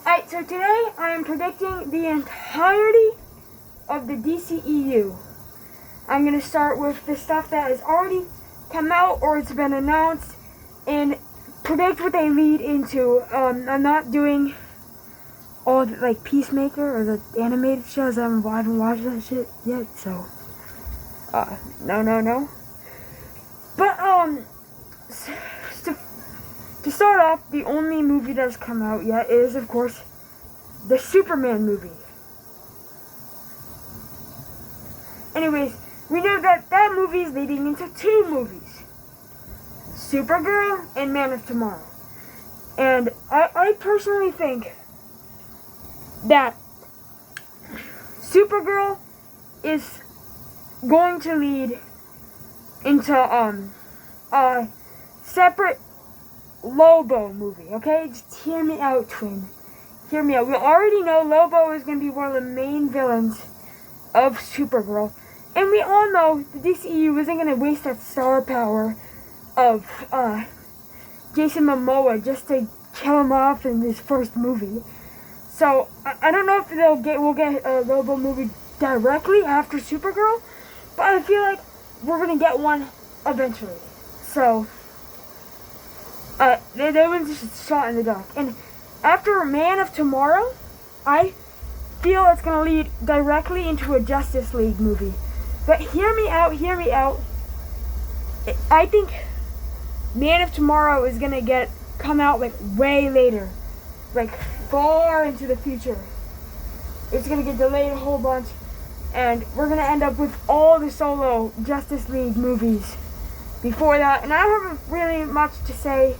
Alright, so today I am predicting the entirety of the DCEU. I'm going to start with the stuff that has already come out or it's been announced and predict what they lead into. I'm not doing all the, like Peacemaker or the animated shows. I haven't watched that shit yet, so no. But to start off, the only movie that's come out yet is, of course, the Superman movie. Anyways, we know that movie is leading into two movies, Supergirl and Man of Tomorrow. And I personally think that Supergirl is going to lead into a separate Lobo movie, okay? Just hear me out, twin. Hear me out. We already know Lobo is going to be one of the main villains of Supergirl. And we all know the DCEU isn't going to waste that star power of Jason Momoa just to kill him off in his first movie. So, I don't know if we'll get a Lobo movie directly after Supergirl, but I feel like we're going to get one eventually. So, that one's just shot in the dark. And after Man of Tomorrow, I feel it's going to lead directly into a Justice League movie. But hear me out. I think Man of Tomorrow is going to come out like way later. Like far into the future. It's going to get delayed a whole bunch. And we're going to end up with all the solo Justice League movies before that. And I don't have really much to say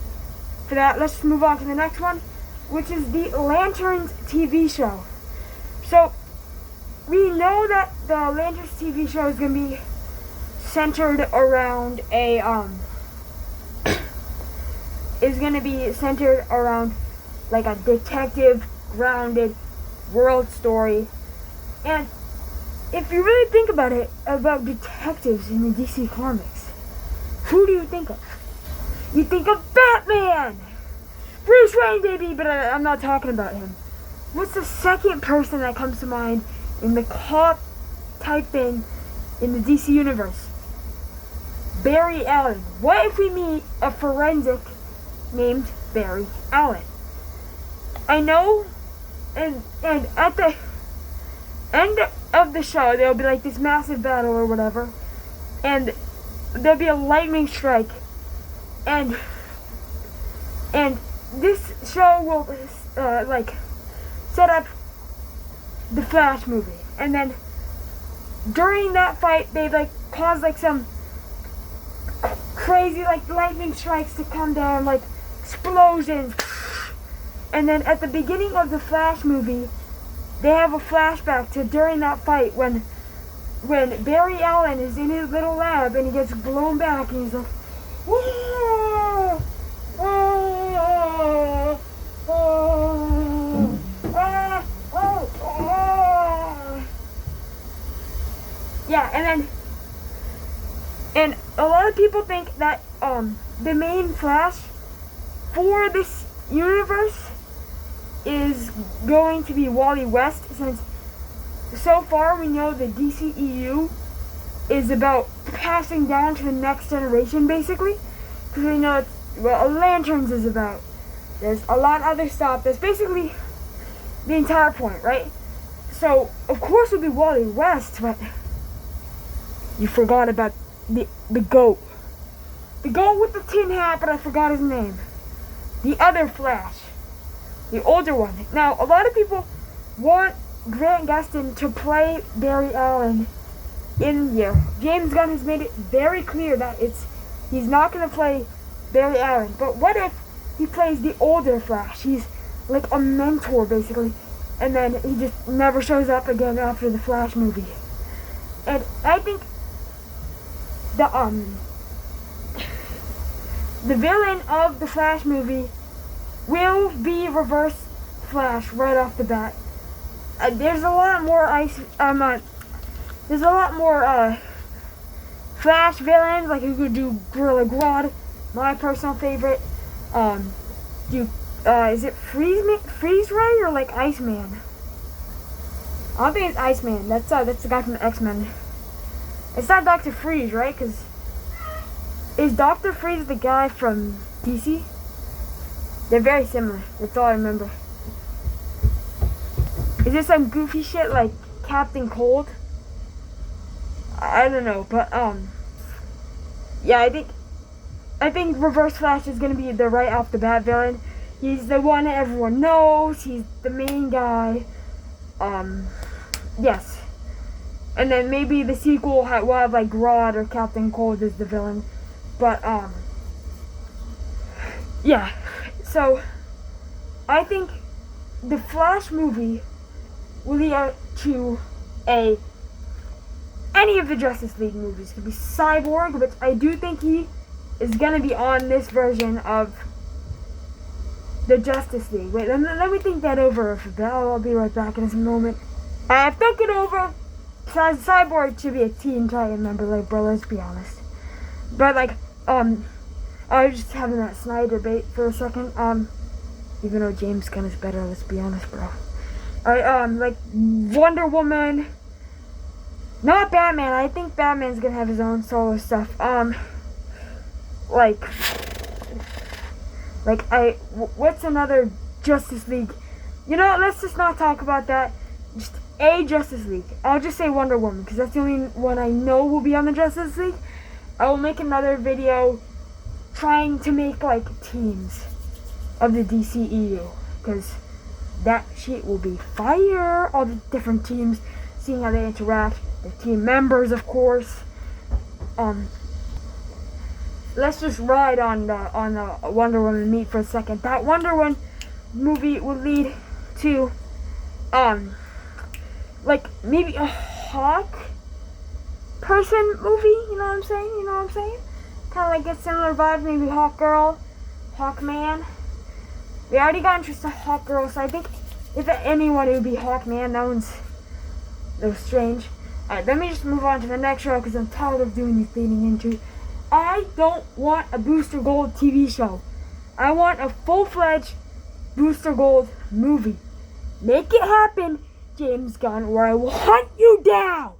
for that. Let's just move on to the next one, which is the Lanterns TV show. So, we know that the Lanterns TV show is going to be centered around like a detective grounded world story. And if you really think about it, about detectives in the DC Comics, who do you think of? You think of Batman! Bruce Wayne, baby! But I'm not talking about him. What's the second person that comes to mind in the cop type thing in the DC universe? Barry Allen. What if we meet a forensic named Barry Allen? I know, and at the end of the show, there'll be like this massive battle or whatever, and there'll be a lightning strike, and this show will like set up the Flash movie, and then during that fight, they like cause like some crazy like lightning strikes to come down, like explosions, and then at the beginning of the Flash movie, they have a flashback to during that fight when Barry Allen is in his little lab and he gets blown back and he's like, whoa, oh, oh, ah, oh, oh. Yeah, and a lot of people think that the main Flash for this universe is going to be Wally West, since so far we know the DCEU is about passing down to the next generation, basically, because we know it's what Lanterns is about. There's a lot of other stuff. That's basically the entire point, right? So of course it would be Wally West, but you forgot about the goat with the tin hat, but I forgot his name. The other Flash. The older one. Now, a lot of people want Grant Gustin to play Barry Allen in here. James Gunn has made it very clear that he's not going to play Barry Allen. But what if he plays the older Flash? He's like a mentor, basically. And then he just never shows up again after the Flash movie. And I think the villain of the Flash movie will be Reverse Flash right off the bat. There's a lot more Flash villains, like you could do Gorilla Grodd, my personal favorite. Do is it Freeze Ray or like Iceman? I don't think it's Iceman. That's the guy from the X-Men. It's not Dr. Freeze, right? Because is Dr. Freeze the guy from DC? They're very similar. That's all I remember. Is there some goofy shit like Captain Cold? I don't know, but yeah, I think Reverse Flash is gonna be the right off the bat villain. He's the one that everyone knows. He's the main guy. Yes. And then maybe the sequel will have like Grodd or Captain Cold as the villain. But yeah. So I think the Flash movie will lead to any of the Justice League movies. It could be Cyborg, which I do think he is gonna be on this version of the Justice League. Wait, let me think that over for a bit. I'll be right back in a moment. I've thought it over. Cyborg should be a Teen Titan member, like, bro, let's be honest. But, like, I was just having that Snyder debate for a second. Even though James Gunn is better, let's be honest, bro. Alright, like, Wonder Woman. Not Batman. I think Batman's gonna have his own solo stuff. What's another Justice League? You know, let's just not talk about that. Just a Justice League. I'll just say Wonder Woman, because that's the only one I know will be on the Justice League. I will make another video trying to make, like, teams of the DCEU, because that shit will be fire. All the different teams, seeing how they interact, the team members, of course. Let's just ride on the Wonder Woman meet for a second. That Wonder Woman movie will lead to, like, maybe a Hawk person movie, you know what I'm saying? Kind of like a similar vibe, maybe Hawk Girl, Hawk Man. We already got interest in Hawk Girl, so I think if anyone, it would be Hawk Man. That was strange. Alright, let me just move on to the next show, because I'm tired of doing these leading into. I don't want a Booster Gold TV show. I want a full-fledged Booster Gold movie. Make it happen, James Gunn, or I will hunt you down!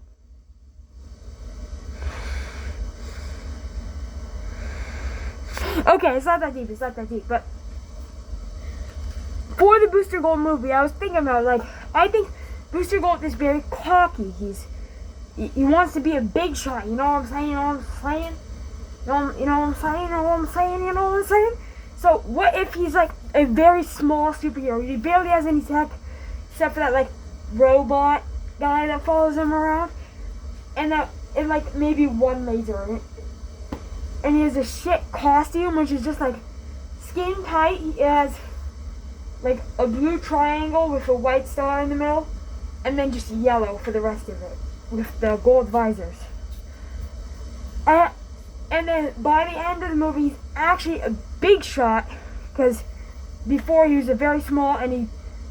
Okay, it's not that deep, but for the Booster Gold movie, I was thinking about, like, I think Booster Gold is very cocky. He wants to be a big shot, you know what I'm saying? You know what I'm saying? So, what if he's, like, a very small superhero? He barely has any tech, except for that, like, robot guy that follows him around. And like, maybe one laser. And he has a shit costume, which is just, like, skin tight. He has, like, a blue triangle with a white star in the middle. And then just yellow for the rest of it, with the gold visors. And then by the end of the movie, he's actually a big shot, because before he was a very small, and he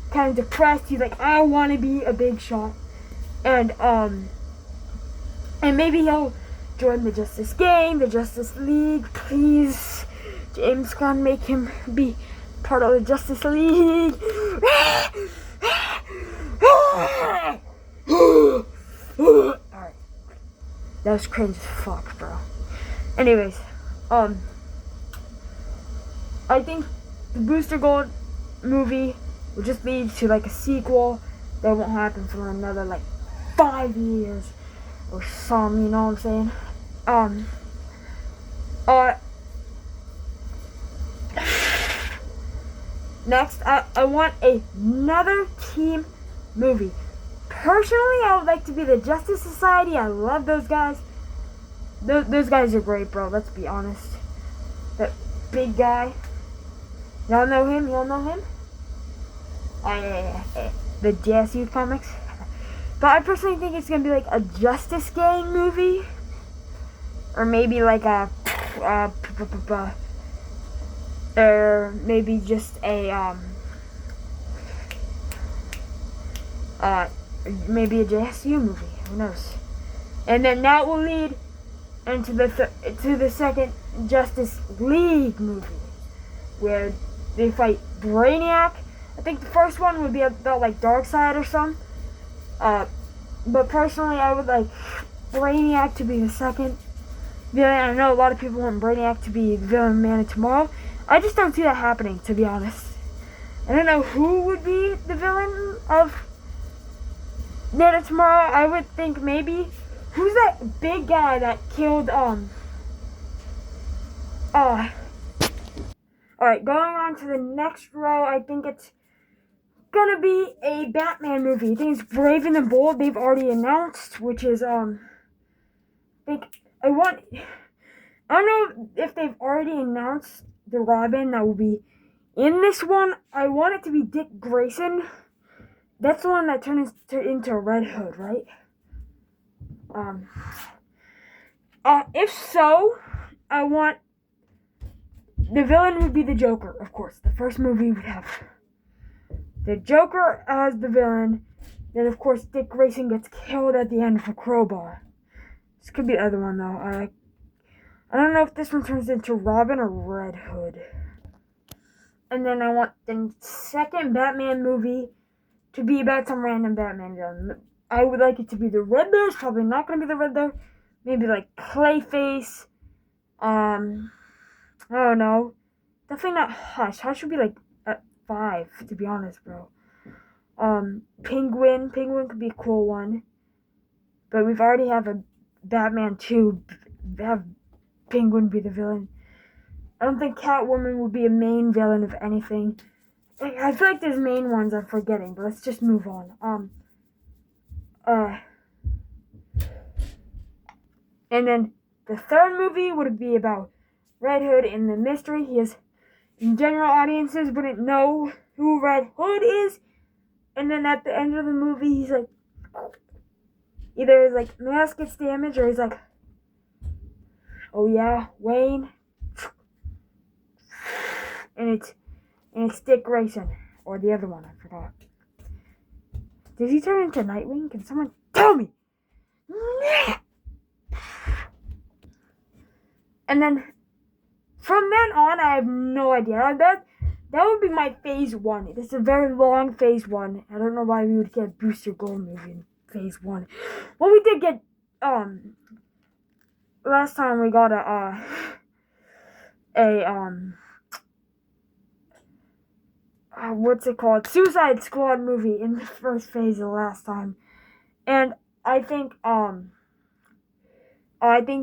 kind of depressed. He's like, I want to be a big shot, and maybe he'll join the Justice Gang, the Justice League. Please, James Gunn, make him be part of the Justice League. Alright, that was cringe as fuck, bro. Anyways, I think the Booster Gold movie will just lead to, like, a sequel that won't happen for another, like, 5 years or some, you know what I'm saying? Next, I want another team movie. Personally, I would like to be the Justice Society. I love those guys. Those guys are great, bro. Let's be honest. That big guy. Y'all know him? The JSU comics. But I personally think it's gonna be like a Justice Gang movie, or maybe like or maybe just a maybe a JSU movie. Who knows? And then that will lead into the second Justice League movie, where they fight Brainiac. I think the first one would be about like Darkseid or something. But personally, I would like Brainiac to be the second villain. I know a lot of people want Brainiac to be the villain Man of Tomorrow. I just don't see that happening, to be honest. I don't know who would be the villain of Man of Tomorrow. I would think maybe, who's that big guy that killed alright, going on to the next row, I think it's gonna be a Batman movie. I think it's Brave and the Bold. They've already announced, which is I don't know if they've already announced the Robin that will be in this one. I want it to be Dick Grayson. That's the one that turned into Red Hood, right? If so, I want the villain would be the Joker, of course. The first movie would have the Joker as the villain. Then, of course, Dick Grayson gets killed at the end with a crowbar. This could be the other one, though. I don't know if this one turns into Robin or Red Hood. And then I want the second Batman movie to be about some random Batman villain. I would like it to be the Riddler. It's probably not going to be the Riddler. Maybe like Clayface. I don't know. Definitely not Hush. Hush would be like at 5, to be honest, bro. Penguin. Penguin could be a cool one. But we've already have a Batman 2. Have Penguin be the villain. I don't think Catwoman would be a main villain of anything. I feel like there's main ones I'm forgetting, but let's just move on. And then the third movie would be about Red Hood and the mystery. In general, audiences wouldn't know who Red Hood is. And then at the end of the movie, he's like, either his like mask gets damaged, or he's like, oh yeah, Wayne. And it's Dick Grayson, or the other one, I forgot. Did he turn into Nightwing? Can someone tell me? And then from then on, I have no idea. That would be my phase 1. It's a very long phase 1. I don't know why we would get Booster Gold movie in phase 1. Well, we did get last time we got what's it called? Suicide Squad movie in the first phase of the last time. And I think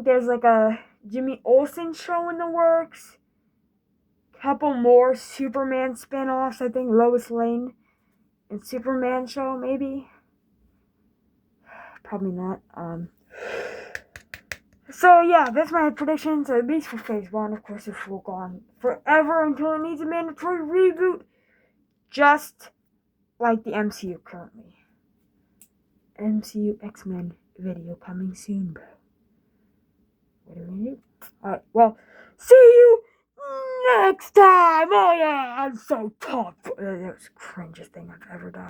there's like a Jimmy Olsen show in the works. Couple more Superman spin-offs. I think Lois Lane and Superman show, maybe. Probably not. So yeah, that's my predictions, at least for phase 1. Of course, this will go on forever until it needs a mandatory reboot. Just like the MCU currently. MCU X-Men video coming soon, bro. What do we do? Alright, well, see you next time! Oh yeah, I'm so tough. That was the cringiest thing I've ever done.